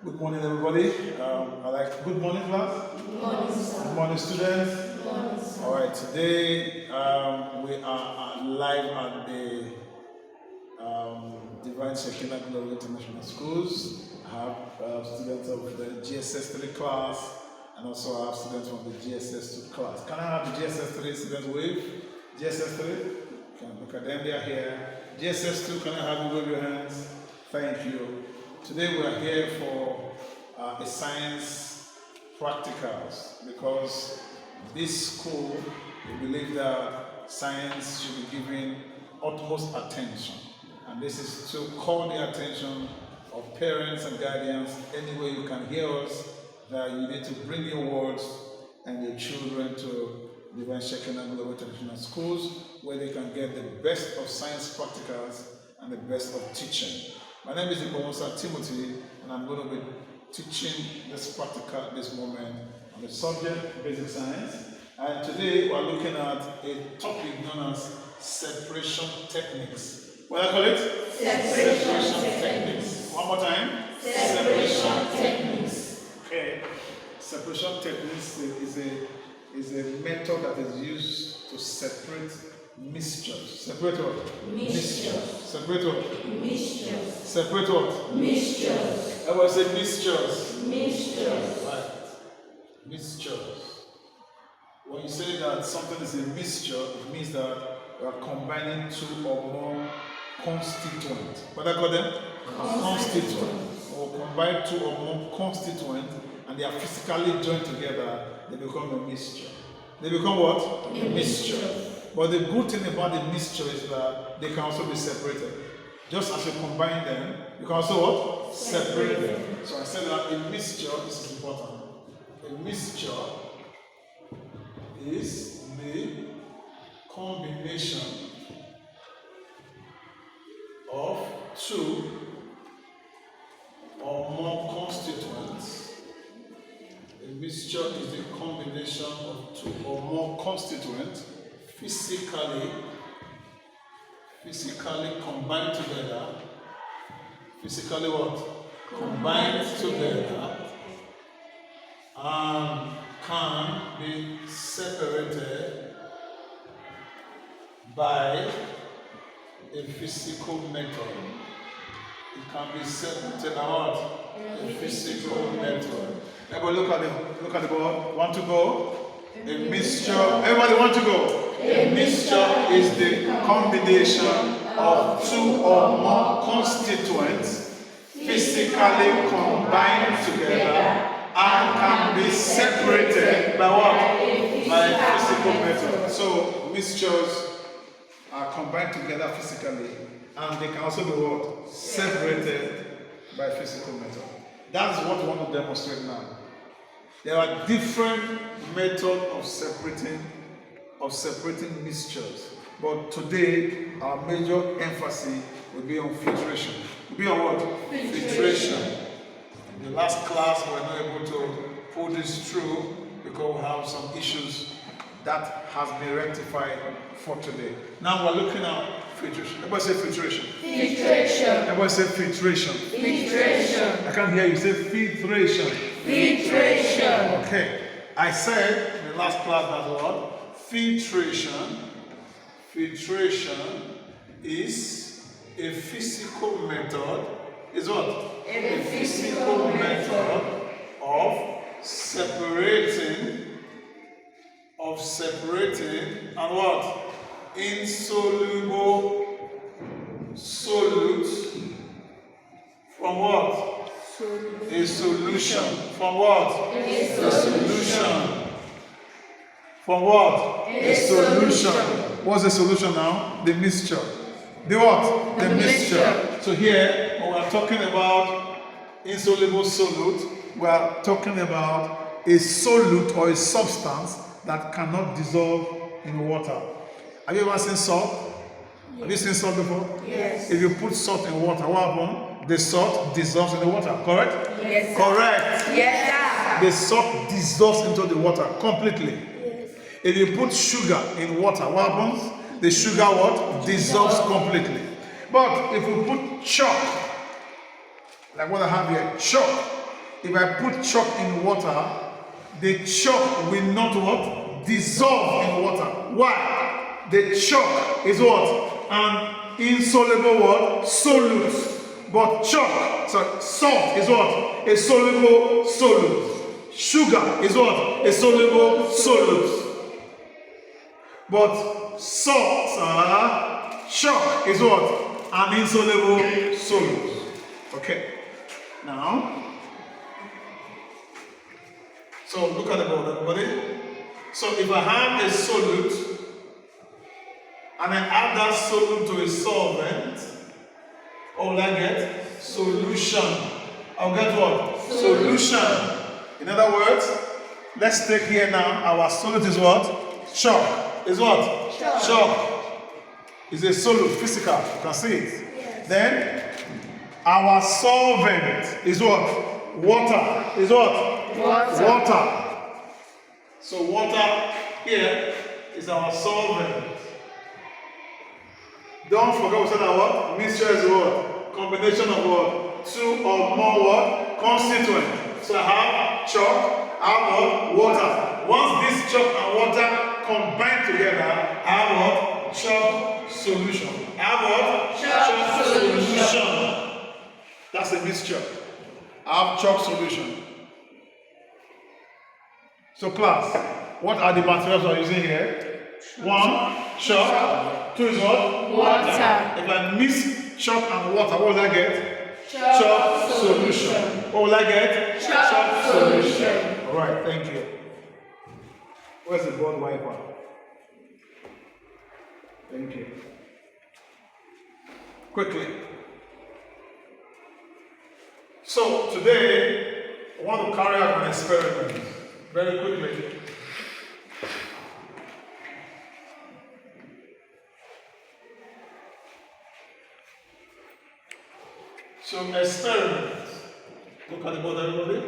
Good morning, everybody. Good morning, class. Good morning, sir. Good morning, students. Good morning, sir. All right, today we are live at the Divine Shekinah Glory International Schools. I have students of the GSS 3 class, and also I have students from the GSS 2 class. Can I have the GSS 3 students wave? GSS 3? Can look at them, they are here. GSS 2, can I have you wave your hands? Thank you. Today we are here for a science practicals because this school, we believe that science should be given utmost attention. And this is to call the attention of parents and guardians anywhere you can hear us, that you need to bring your words and your children to Divine Shekinah Global International Schools, where they can get the best of science practicals and the best of teaching. My name is Intl Timothy, and I'm going to be teaching this practical this moment on the subject basic science. And today we're looking at a topic known as separation techniques. What do I call it? Separation techniques. One more time. Separation techniques. Okay. Separation techniques is a method that is used to separate mixtures. Separate what? Mixtures. Separate what? Mixtures. Separate what? Mixtures. I will say mixtures. Mixtures. Right. Mixtures. When you say that something is a mixture, it means that you are combining two or more constituents. What do I call them? Constituents. Or combine two or more constituents and they are physically joined together, they become a mixture. They become what? A mixture. But the good thing about the mixture is that they can also be separated. Just as you combine them, you can also what? Separate them. So I said that a mixture is important. A mixture is the combination of two or more constituents. A mixture is the combination of two or more constituents physically combined together. Physically what? Combined together and can be separated by a physical method. It can be separated by what? A physical method. Everybody look at the board. Want to go? A mixture. Everybody want to go? A mixture is the combination of two or more constituents physically combined together and can be separated by what? By a physical method. So mixtures are combined together physically and they can also be what? Separated by a physical method. That is what we want to demonstrate now. There are different methods of separating mixtures. But today, our major emphasis will be on filtration. Will be on what? Filtration. In the last class, we were not able to pull this through because we have some issues that has been rectified for today. Now we're looking at filtration. Everybody say filtration. Filtration. Everybody say filtration. Filtration. I can't hear you say filtration. Filtration. Okay. I said in the last class that word. Filtration. Filtration is a physical method. Is what? A physical method of separating and what? Insoluble solute from what? A solution. From what? A solution. From what? A solution. What's the solution now? The mixture. The what? The mixture. So here, when we're talking about insoluble solute, we are talking about a solute or a substance that cannot dissolve in water. Have you ever seen salt? Yes. Have you seen salt before? Yes. If you put salt in water, what happens? The salt dissolves in the water, correct? Yes. Correct. Yes. The salt dissolves into the water completely. Yes. If you put sugar in water, what happens? The sugar what? Dissolves completely. But if you put chalk, like what I have here, chalk if I put chalk in water, the chalk will not what? Dissolve in water. Why? The chalk is what? An insoluble what? Solute. But chalk, so salt is what? A soluble solute. Sugar is what? A soluble solute. But salt, chalk is what? An insoluble solute. Okay. Now, so look at the board, everybody. So if I have a solute and I add that solute to a solvent, what will I get? Solution. I'll get what? Solution. In other words, let's take here now, our solute is what? Chalk. Is what? Chalk. Is a solute, physical. You can see it. Yes. Then, our solvent is what? Water. Is what? Water. So water here is our solvent. Don't forget we said that what? Mixture is what? Combination of what? Two or more what? Constituents. So I have chalk, I have what? Water. Once this chalk and water combine together, I have what? Chalk solution. I have what? Chalk solution. That's a mixture. I have chalk solution. So class, what are the materials we are using here? 1, chalk. 2 is what? Water. If I mix chalk and water, what will I get? Chalk solution. What will I get? Chalk solution. Alright, thank you. Where's the board wiper? Thank you. Quickly. So today, I want to carry out an experiment. Very quickly. So experiment. Look at the board, everybody.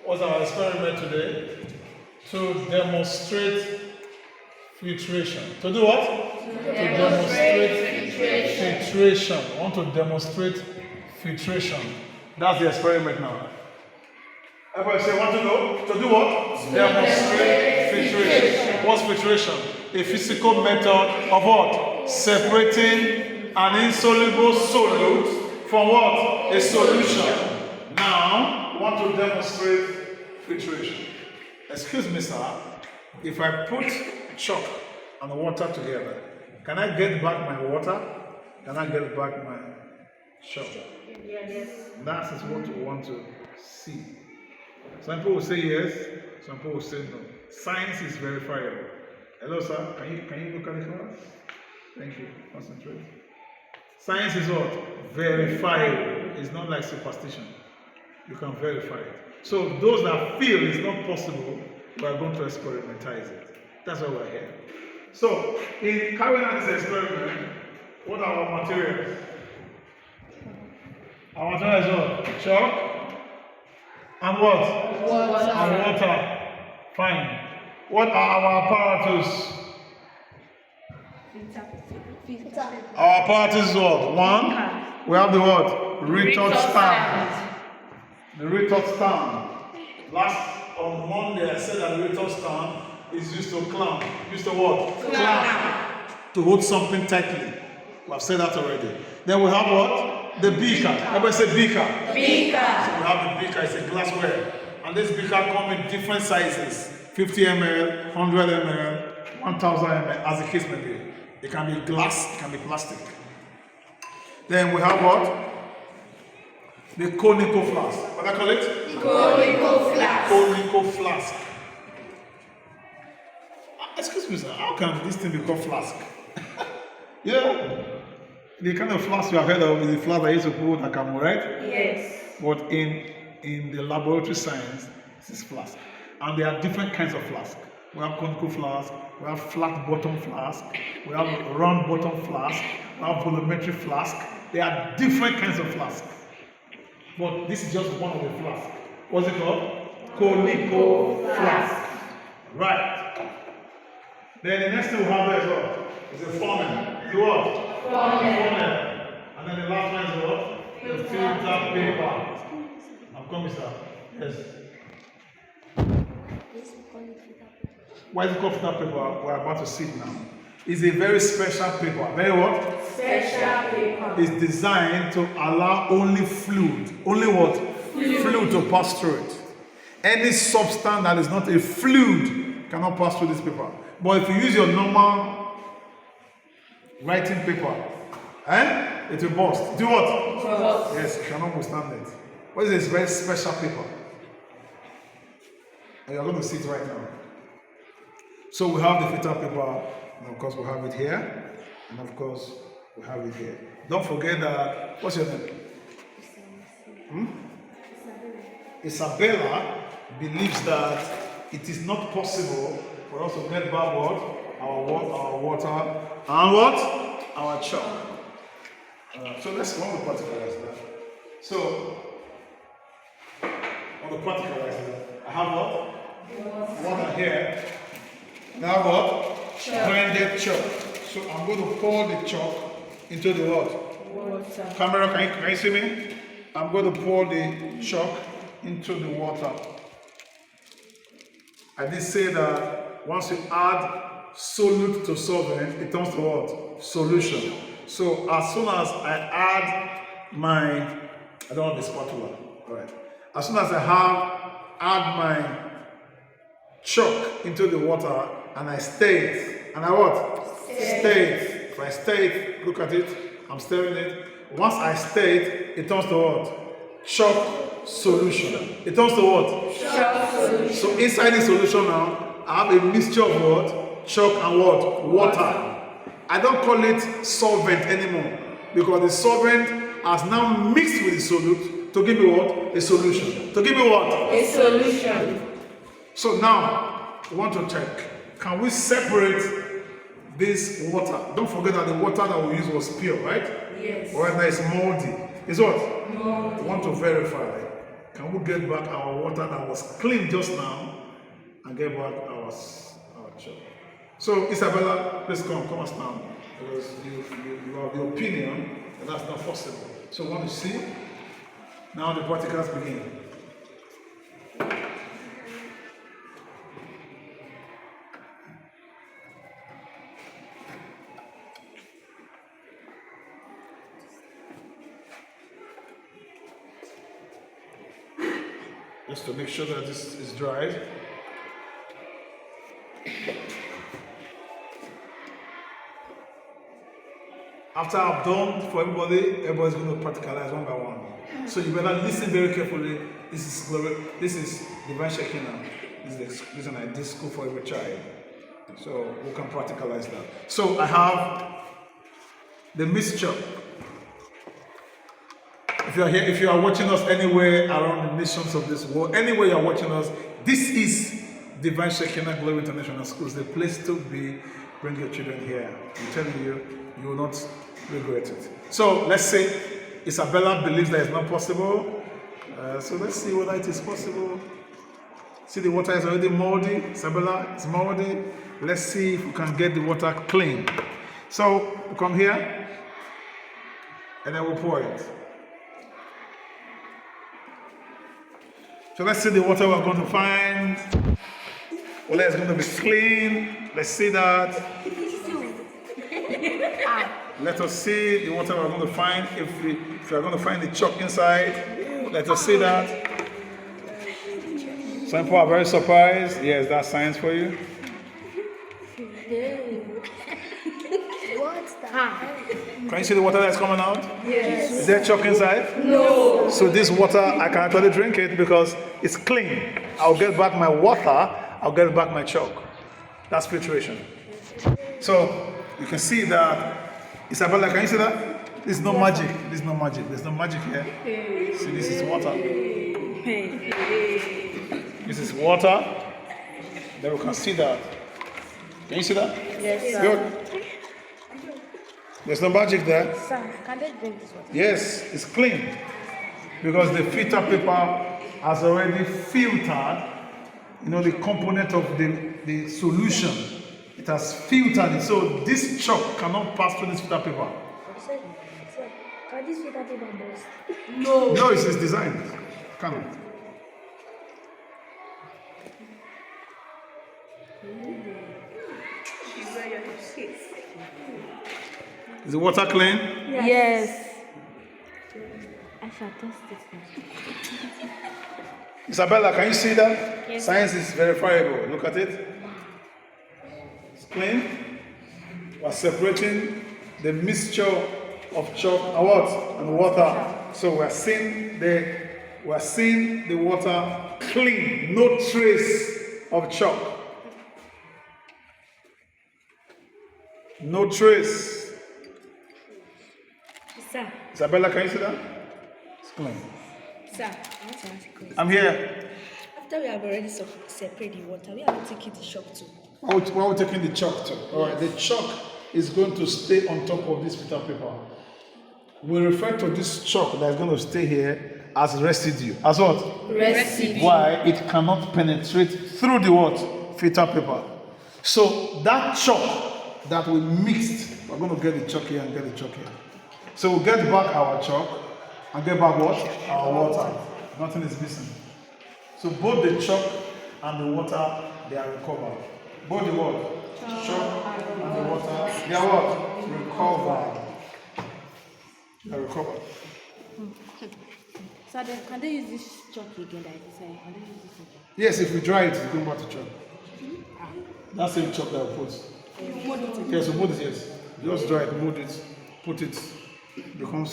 What's our experiment today? To demonstrate filtration. To do what? To demonstrate filtration. I want to demonstrate filtration. That's the experiment now. Everybody say, want to know? To do what? Demonstrate filtration. What's filtration? A physical method of what? Separating an insoluble solute from what? A solution. Now, I want to demonstrate filtration. Excuse me, sir. If I put chalk and water together, can I get back my water? Can I get back my chalk? Yes. That is what we want to see. Some people will say yes, some people will say no. Science is verifiable. Hello, sir. Can you look at the class? Thank you. Concentrate. Science is what? Verifiable. It's not like superstition. You can verify it. So those that feel it's not possible, we are going to experimentize it. That's why we're here. So, in carrying out this experiment, what are our materials? Our material is what? Chalk. And what? Water. And water. Fine. What are our apparatus? Our apparatus is what? 1. We have the what? Retort stand. The retort stand. Last on Monday I said that the retort stand is used to clamp. Used to what? Clamp. To hold something tightly. We have said that already. Then we have what? The beaker. Everybody say beaker. Beaker. So we have the beaker, it's a glassware. And this beaker comes in different sizes. 50 ml, 100 ml, 1000 ml, as the case may be. It can be glass, it can be plastic. Then we have what? The conical flask. What do I call it? Conical flask. Conical flask. Excuse me, sir, how can this thing be called flask? Yeah. The kind of flask you have heard of is the flask that used to put akamu, right? Yes. But in the laboratory science, this is flask. And there are different kinds of flask. We have conical flask, we have flat bottom flask, we have round bottom flask, we have volumetric flask. There are different kinds of flask. But this is just one of the flasks. What's it called? Conical flask. Right. Then the next thing we have there is what? It's a funnel. It's what? Funnel. And then the last one is what? The filter paper. I'm coming, sir. Yes. Why is it called filter paper? We're about to see it now. It's a very special paper. Very what? Special paper. It's designed to allow only fluid. Only what? Fluid to pass through it. Any substance that is not a fluid cannot pass through this paper. But if you use your normal writing paper, it will burst. Do what? Burst. Yes, you cannot withstand it. What is this very special paper? And you're going to see it right now. So we have the filter paper, and of course we have it here, and of course we have it here. Don't forget that, what's your name? Isabella believes that it is not possible for us to get back what? Our water, and what? Our chalk. So let's want to practicalize that. So, on the practicalize that, I have what? Water here. Now what? Blended chalk. So I'm going to pour the chalk into the what? Water. Camera, can you see me? I'm going to pour the chalk into the water. I did say that once you add solute to solvent, it turns to what? Solution. So as soon as I add my, I don't have the spatula. All right. As soon as I add my chalk into the water and I stir it, and I what? Stir it. If I stir it, look at it, I'm stirring it. Once I stir it, it turns to what? Chalk solution. It turns to what? Chalk solution. So inside the solution now, I have a mixture of what? Chalk and what? Water. I don't call it solvent anymore because the solvent has now mixed with the solute to give me what? A solution. To give me what? A solution. So now, we want to check. Can we separate this water? Don't forget that the water that we used was pure, right? Yes. Or right now it's moldy. It's what? Moldy. We want to verify. Can we get back our water that was clean just now and get back our chalk? So Isabella, please come and stand. Because you have the opinion that that's not possible. So we want to see. Now the practicals begin. Just to make sure that this is dried. After I've done for everybody's going to practicalize one by one. So you better listen very carefully. This is Divine Shekinah. This is an ideal school for every child. So we can practicalize that. So I have the mixture. If you are here, if you are watching us anywhere around the nations of this world, anywhere you are watching us, this is Divine Shekinah Glory International Schools, the place to be. Bring your children here. I'm telling you, you will not regret it. So let's say Isabella believes that it's not possible. So let's see whether it is possible. See, the water is already moldy. Isabella, it's moldy. Let's see if we can get the water clean. So we come here and then we'll pour it. So let's see the water we're going to find. Well, it's going to be clean. Let's see that. Let us see the water we're going to find. If we are going to find the chalk inside, let us see that. Some people are very surprised. Yes, that's science for you. What's that? Can you see the water that's coming out? Yes. Is there chalk inside? No. So this water, I can actually drink it because it's clean. I'll get back my water. I'll get back my chalk. That's filtration. So you can see that. Isabella, can you see that? This is no magic. This is no magic. There's no magic here. See, this is water. This is water. Then we can see that. Can you see that? Yes, sir. Good. There's no magic there. Sir, can they drink this water? Yes, it's clean. Because the filter paper has already filtered, the component of the solution. It has filtered it. So this chalk cannot pass through this filter paper. Sir, can this filter paper burst? No. No, it's designed. Cannot. Is the water clean? Yes. I shall test it now. Isabella, can you see that? Yes. Science is verifiable. Look at it. It's clean. We're separating the mixture of chalk and what? And water. So we're seeing the water clean, no trace of chalk. No trace. Sir. Isabella, can you see that? It's clean. Sir, I want to ask a question. I'm here. After we have already separated the water, we have to take the chalk too. Why are we taking the chalk to? All right, the chalk is going to stay on top of this filter paper. We refer to this chalk that is going to stay here as residue. As what? Residue. Why? It cannot penetrate through the what? Filter paper. So that chalk that we mixed, we're going to get the chalk here and get the chalk here. So we'll get back our chalk and get back what? Our water. Nothing is missing. So both the chalk and the water, they are recovered. Both the what? Chalk and the water, they are what? Recovered. They are recovered. So then, can they use this chalk again? Can they use this again? Yes, if we dry it, it's going back to chalk. That's the chalk that we put. Yes, we mold it, yes. Just dry it, mold it, put it, it becomes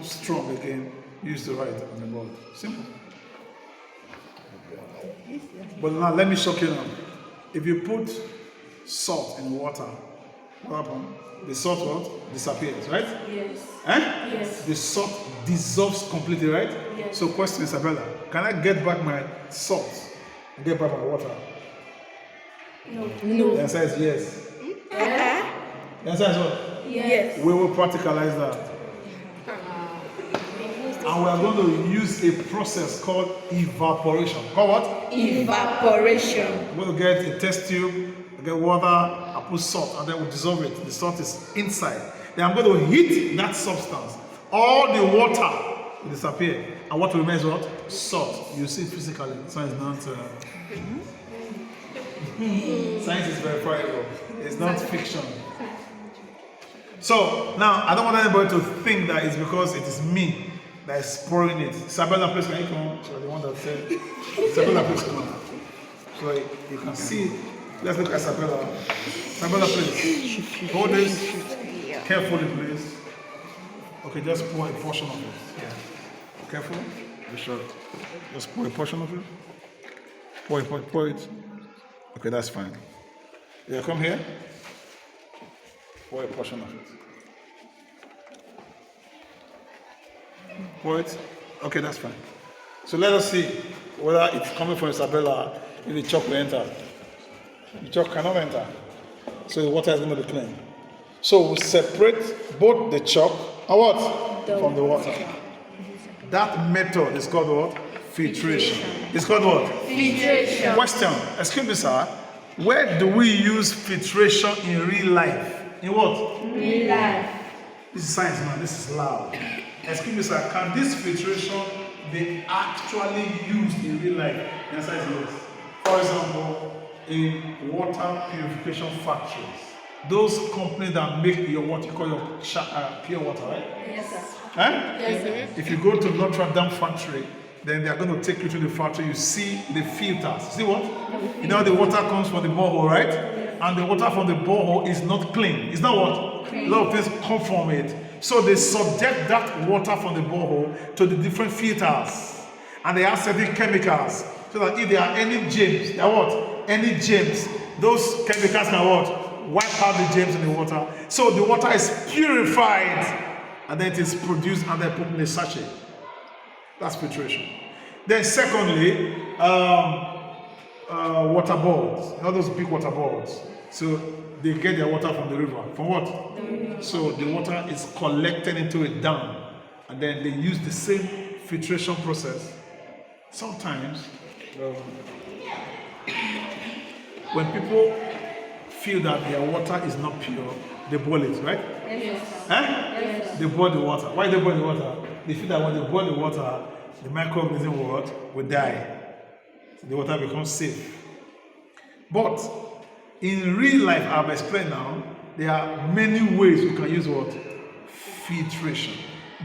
strong again, use the right on the board. Simple. But now let me shock you now. If you put salt in water, what happens? The salt what? Disappears, right? Yes. Yes. The salt dissolves completely, right? Yes. So question, Isabella, can I get back my salt and get back my water? No. The answer is yes. The answer is what? Yes. We will practicalize that. And we are going to use a process called evaporation. Called what? Evaporation. We're going to get a test tube, get water, I put salt, and then we dissolve it. The salt is inside. Then I'm going to heat that substance. All the water will disappear. And what remains what? Salt. You see physically. Science is not... Science is verifiable. It's not fiction. So, now, I don't want anybody to think that it's because it is me that is pouring it. Isabella, please, can you come? So the one that said, Isabella, please come on. So you can see, let's look at Isabella. Isabella, please. Hold this carefully, please. Okay, just pour a portion of it. Yeah. Careful. Be sure. Just pour a portion of it. Pour it. Okay, that's fine. Yeah, come here. Pour a portion of it. Pour it. Okay, that's fine. So let us see whether it's coming from Isabella, if the chalk will enter. The chalk cannot enter. So the water is going to be clean. So we separate both the chalk and what? From the water. That method is called what? Filtration. It's called what? Filtration. Question. Excuse me, sir. Where do we use filtration in real life? In what? Real life. This is science, man. This is loud. Excuse me, sir. Can this filtration be actually used in real life? The answer is yes. For example, in water purification factories, those companies that make your what you call your pure water, right? Yes, sir. Yes, sir. If you go to Notre Dame factory, then they are going to take you to the factory. You see the filters. See what? You know the water comes from the borehole, right? And the water from the borehole is not clean. It's not what? Clean. A lot of things come from it. So they subject that water from the borehole to the different filters. And they add certain chemicals. So that if there are any germs, they are what? Any germs, those chemicals can what? Wipe out the germs in the water. So the water is purified. And then it is produced and then put in a sachet. That's filtration. Then secondly, water boards. You know those big water boards. So they get their water from the river. From what? So the water is collected into a dam. And then they use the same filtration process. Sometimes, when people feel that their water is not pure, they boil it, right? Yes. Yes. They boil the water. Why they boil the water? They feel that when they boil the water, the microorganism will die. So the water becomes safe. But in real life, I've explained now, there are many ways you can use what? Filtration.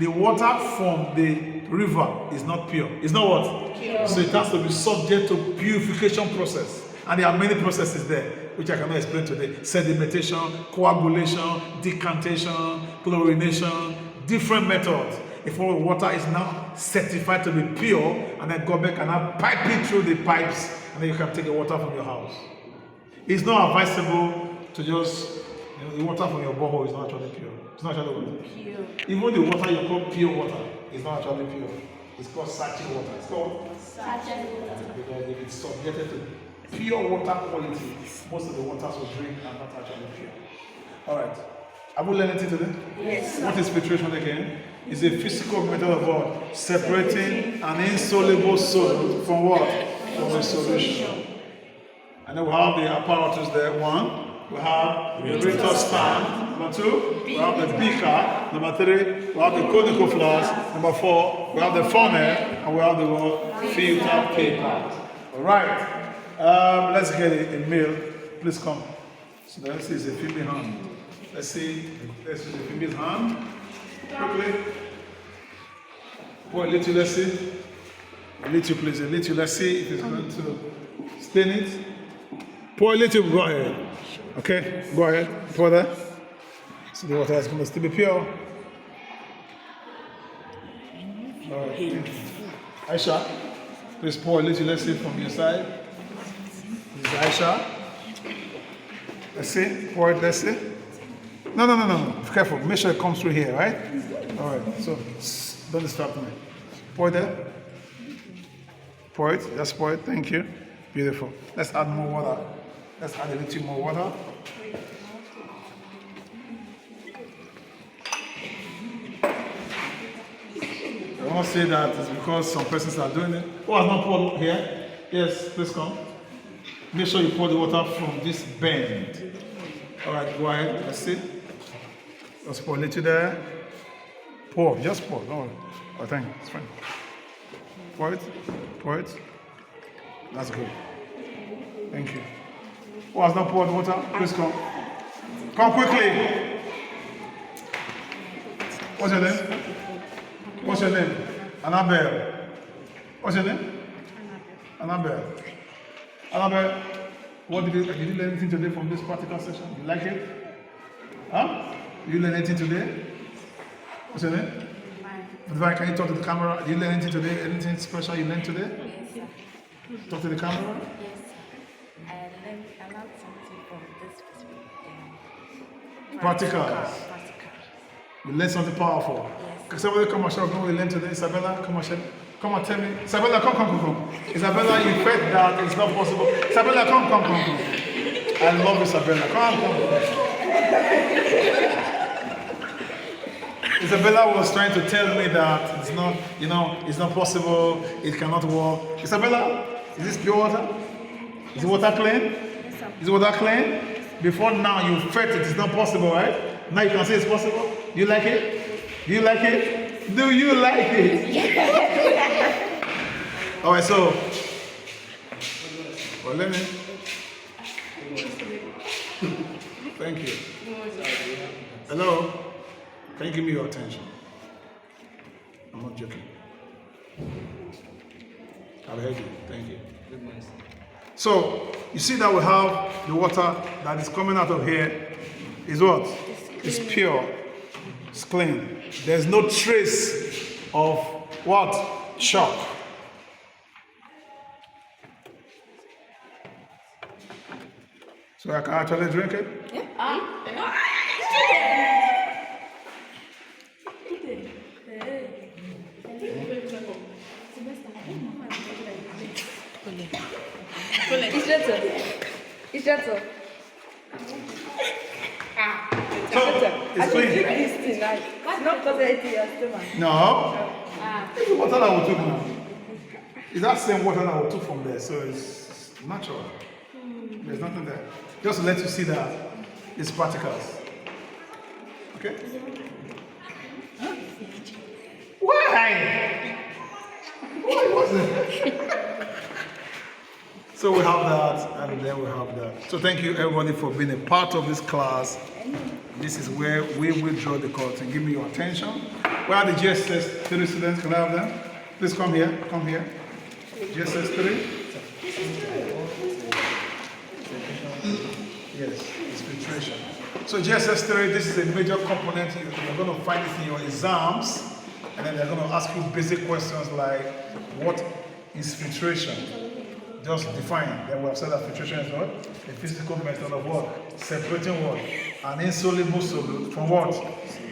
The water from the river is not pure. It's not what? Pure. So it has to be subject to purification process. And there are many processes there, which I cannot explain today. Sedimentation, coagulation, decantation, chlorination, different methods. If all water is now certified to be pure, and then government can now pipe it through the pipes, and then you can take the water from your house. It's not advisable to just, the water from your borehole is not actually pure. It's not actually water. Pure. Even the water you call pure water is not actually pure. It's called sachet water. It's called sachet water. Because if it's subjected to pure water quality, most of the waters we drink are not actually pure. Alright. Have we learned anything today? Yes. What is filtration again? It's a physical method of what? Separating an insoluble solid from what? From a solution. And then we have the apparatus there. One, we have the Ritter stand. Number two, we have the beaker. Number three, we have the conical flask. Number four, we have the funnel. And we have the filter paper. Alright. Let's get a meal. Please come. So let's see, it's a female hand. Let's see the female's hand. Quickly. Pour a little, let's see. A little, please. A little, let's see if it's going to stain it. Pour a little, go ahead. Okay, go ahead. Pour that. So the water is going to still be pure. Alright. Aisha, please pour a little, let's see from your side. This is Aisha. Let's see. Pour it, let's see. No. Be careful. Make sure it comes through here, right? Alright, so don't disturb me. Pour it there. Pour it. Just pour it. Thank you. Beautiful. Let's add more water. Let's add a little more water. I want to say that it's because some persons are doing it. Who has not poured here? Yes, please come. Make sure you pour the water from this bend. Alright, go ahead. Let's see. Just pour a little there. Pour, just pour. Don't worry. Oh, thank you. It's fine. Pour it. Pour it. That's good. Thank you. Who has not poured water? Please come. Come quickly. What's your name? What's your name? Annabelle. What's your name? Annabelle. Annabelle, what did you learn anything today from this practical session? You like it? Huh? Did you learn anything today? What's your name? Divine, can you talk to the camera? Did you learn anything today? Anything special you learned today? Yes, sir. Talk to the camera? Yes, sir. I learned something from this specific Practicals. You learned something powerful. Yes. Can somebody come and show what we learned today? Isabella, come and share. Come and tell me. Isabella, come. Isabella, you felt that it's not possible. Isabella, come. I love Isabella. Come. Isabella was trying to tell me that it's not, it's not possible, it cannot work. Isabella, is this pure water? Is the water clean? Yes, sir. Is the water clean? Before now you felt it's not possible, right? Now you can say it's possible. Do you like it? Do you like it? Do you like it? Alright, so let me. Thank you. Hello? Can you give me your attention? I'm not joking. I've heard you. Thank you. So, you see that we have the water that is coming out of here is what? It's pure. It's clean. There's no trace of what? Chalk. So I can actually drink it? It's gentle. It's clean. It's not because it's your stomach. No. It's the water that we took now. It's that same water that we took from there, so it's natural. There's nothing there. Just to let you see that it's particles. Okay? Huh? Why? Why was it? So we have that, and then we have that. So thank you everybody for being a part of this class. This is where we will draw the curtain. Give me your attention. Where are the GSS 3 students? Can I have them? Please come here. Come here. GSS 3. Yes, it's filtration. So GSS 3, this is a major component. You're going to find it in your exams, and then they're going to ask you basic questions like, what is filtration? Just define. Then we have said that filtration is what? A physical method of what? Separating what? An insoluble solute from what?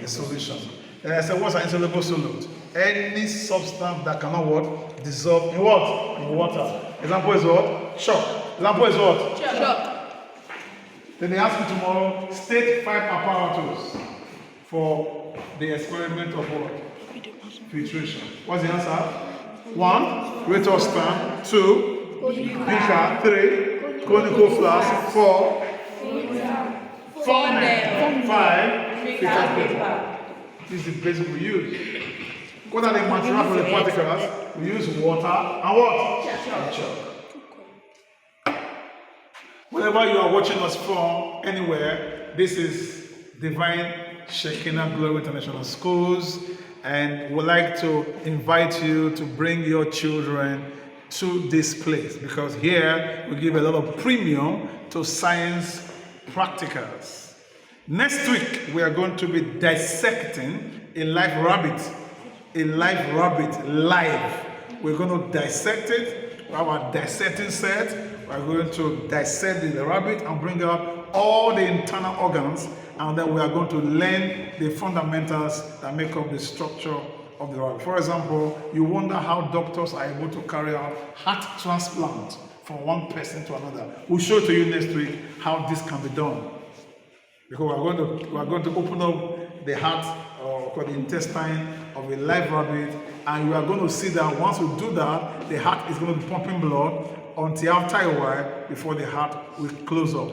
A solution. Then I said, what's an insoluble solute? Any substance that cannot what? Dissolve in what? In water. Example is what? Shock. Example is what? Shock. Then they ask you tomorrow, state 5 apparatus for the experiment of what? Filtration. What's the answer? 1, Rhetor stand. 2, beaker. 3, conical flask. 4, funnel. 5, filter paper. This is the basic we use. What are the materials for the particles? We use water and what? Chalk. Whenever you are watching us from anywhere, this is Divine Shekinah Glory International Schools, and we'd like to invite you to bring your children to this place, because here we give a lot of premium to science practicals. Next week, we are going to be dissecting a live rabbit. A live rabbit, live. We're going to dissect it. We have our dissecting set. We're going to dissect the rabbit and bring out all the internal organs, and then we are going to learn the fundamentals that make up the structure of the rabbit. For example, you wonder how doctors are able to carry out heart transplant from one person to another. We'll show to you next week how this can be done. Because we are going to open up the heart or the intestine of a live rabbit, and you are going to see that once we do that, the heart is going to be pumping blood until after a while before the heart will close up.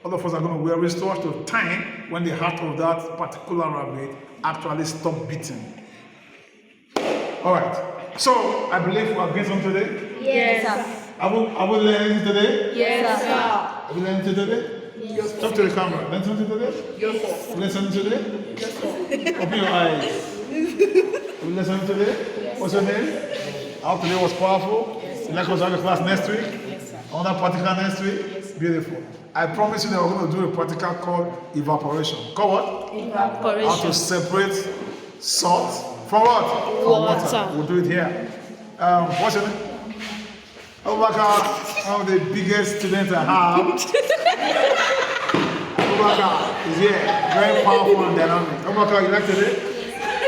All of us are going to be restored to time when the heart of that particular rabbit actually stop beating. All right. So I believe we are getting some today. Yes, sir. Are we learning today? Yes, sir. Are we learning today? Yes. Talk to the camera. Learn something today? Yes, sir. Learn something today? Yes, sir. Open your eyes. You learn something today? Yes. What's your name? How today was powerful? Yes, You like us to have a class next week? Yes, sir. Another practical next week? Yes. Beautiful. I promise you that we're going to do a practical called evaporation. Called what? Evaporation. How to separate salt from what? From water. We'll do it here. What's your name? Abubakar, one of the biggest students I have. Abubakar is here. Very powerful and dynamic. Abubakar, you like today?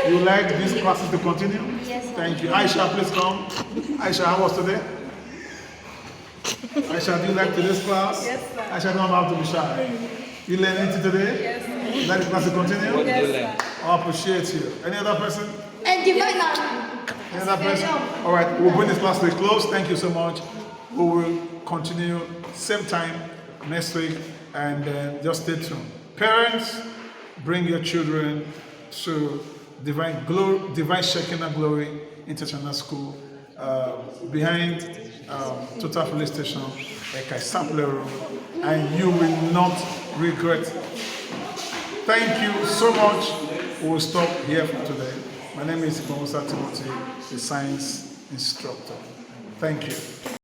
You like these classes to continue? Yes, sir. Thank you. Aisha, please come. Aisha, how was today? Aisha, do you like today's class? Yes, sir. Aisha, don't have to be shy. You learn anything today? Yes, sir. You like the class to continue? Yes, sir. I appreciate you. Any other person? And divine. Any other person? All right, we'll bring this class to a close. Thank you so much. We will continue same time next week, and just stay tuned. Parents, bring your children to Divine Shekinah Glory International School behind Total Police Station, Eka Sample Road, and you will not regret. Thank you so much. We will stop here for today. My name is Professor Timothy, the science instructor. Thank you.